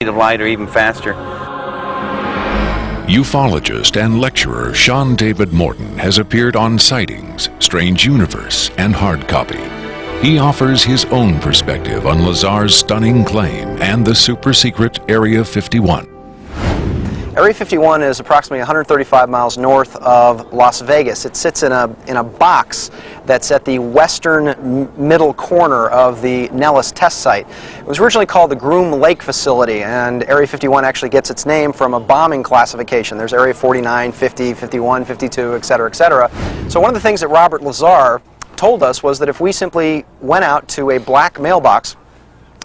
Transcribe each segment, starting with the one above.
of light or even faster. Ufologist and lecturer Sean David Morton has appeared on Sightings, Strange Universe, and Hard Copy. He offers his own perspective on Lazar's stunning claim and the super-secret Area 51. Area 51 is approximately 135 miles north of Las Vegas. It sits in a box that's at the western middle corner of the Nellis test site. It was originally called the Groom Lake Facility, and Area 51 actually gets its name from a bombing classification. There's Area 49, 50, 51, 52, etc., etc. So one of the things that Robert Lazar told us was that if we simply went out to a black mailbox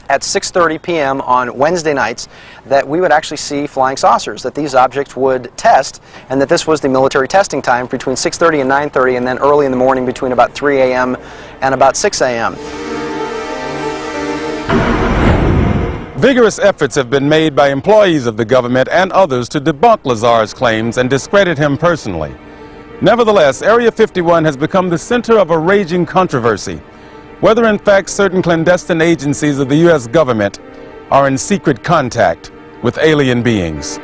at 6:30 p.m. on Wednesday nights, that we would actually see flying saucers, that these objects would test, and that this was the military testing time between 6:30 and 9:30, and then early in the morning between about 3 a.m. and about 6 a.m. Vigorous efforts have been made by employees of the government and others to debunk Lazar's claims and discredit him personally. Nevertheless, Area 51 has become the center of a raging controversy, whether in fact certain clandestine agencies of the U.S. government are in secret contact with alien beings.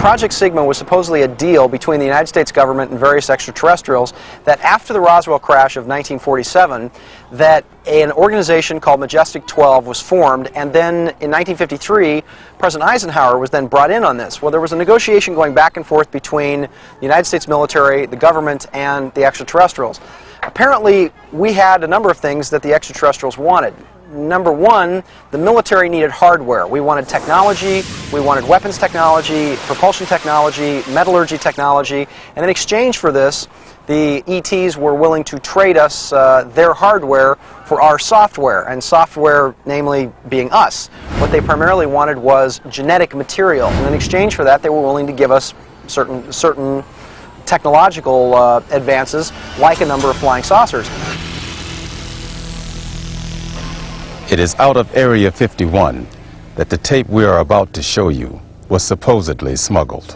Project Sigma was supposedly a deal between the United States government and various extraterrestrials that after the Roswell crash of 1947, that an organization called Majestic 12 was formed, and then in 1953, President Eisenhower was then brought in on this. Well, there was a negotiation going back and forth between the United States military, the government, and the extraterrestrials. Apparently, we had a number of things that the extraterrestrials wanted. Number one, the military needed hardware. We wanted technology, we wanted weapons technology, propulsion technology, metallurgy technology, and in exchange for this, the ETs were willing to trade us their hardware for our software, and software namely being us. What they primarily wanted was genetic material, and in exchange for that, they were willing to give us certain technological advances, like a number of flying saucers. It is out of Area 51 that the tape we are about to show you was supposedly smuggled.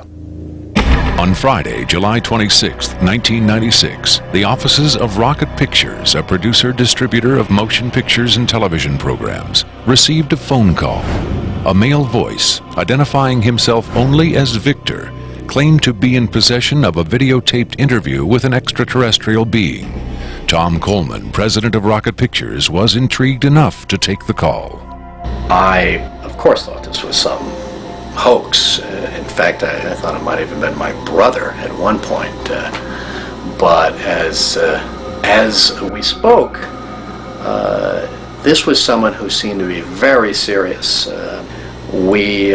On Friday, July 26, 1996, the offices of Rocket Pictures, a producer-distributor of motion pictures and television programs, received a phone call. A male voice, identifying himself only as Victor, claimed to be in possession of a videotaped interview with an extraterrestrial being. Tom Coleman, president of Rocket Pictures, was intrigued enough to take the call. I, of course, thought this was some hoax. In fact, I thought it might have even been my brother at one point. But as we spoke, this was someone who seemed to be very serious. We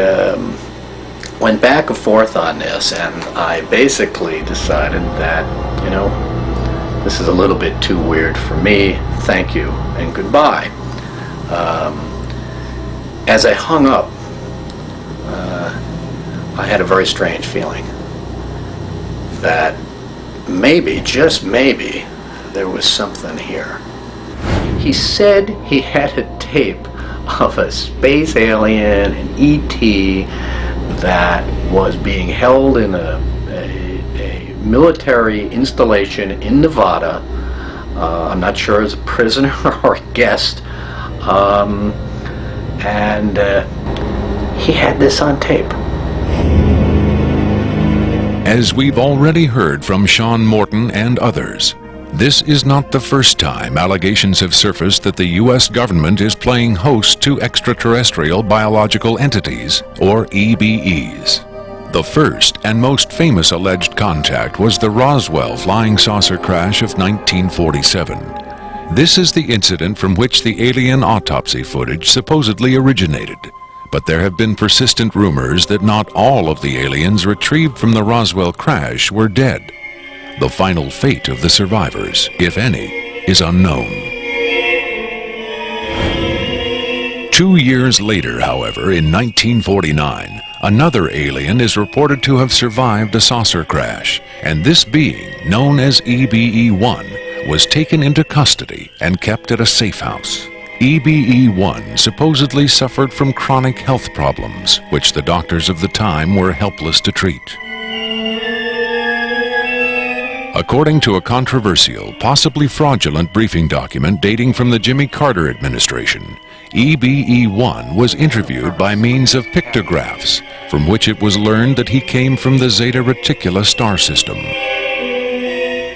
went back and forth on this, and I basically decided that, you know, this is a little bit too weird for me. Thank you and goodbye. As I hung up, I had a very strange feeling that maybe, just maybe, there was something here. He said he had a tape of a space alien, an ET, that was being held in a military installation in Nevada. I'm not sure as a prisoner or a guest. And he had this on tape. As we've already heard from Sean Morton and others, this is not the first time allegations have surfaced that the U.S. government is playing host to extraterrestrial biological entities, or EBEs. The first and most famous alleged contact was the Roswell flying saucer crash of 1947. This is the incident from which the alien autopsy footage supposedly originated. But there have been persistent rumors that not all of the aliens retrieved from the Roswell crash were dead. The final fate of the survivors, if any, is unknown. 2 years later, however, in 1949, another alien is reported to have survived a saucer crash, and this being, known as EBE-1, was taken into custody and kept at a safe house. EBE-1 supposedly suffered from chronic health problems, which the doctors of the time were helpless to treat. According to a controversial, possibly fraudulent briefing document dating from the Jimmy Carter administration, EBE-1 was interviewed by means of pictographs, from which it was learned that he came from the Zeta Reticula star system.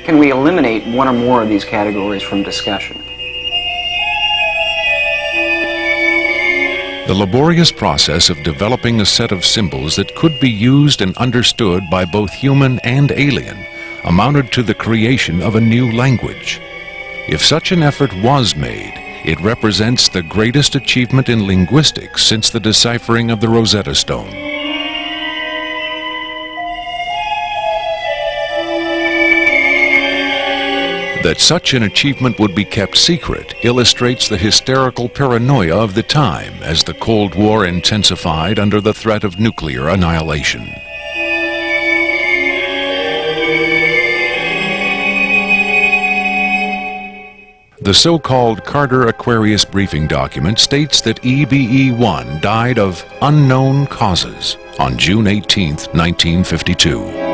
Can we eliminate one or more of these categories from discussion? The laborious process of developing a set of symbols that could be used and understood by both human and alien amounted to the creation of a new language. If such an effort was made, it represents the greatest achievement in linguistics since the deciphering of the Rosetta Stone. That such an achievement would be kept secret illustrates the hysterical paranoia of the time as the Cold War intensified under the threat of nuclear annihilation. The so-called Carter-Aquarius briefing document states that EBE-1 died of unknown causes on June 18, 1952.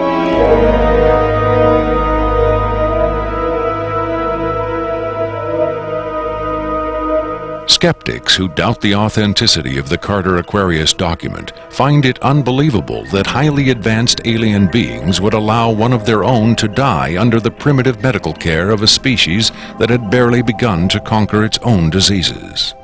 Skeptics who doubt the authenticity of the Carter-Aquarius document find it unbelievable that highly advanced alien beings would allow one of their own to die under the primitive medical care of a species that had barely begun to conquer its own diseases.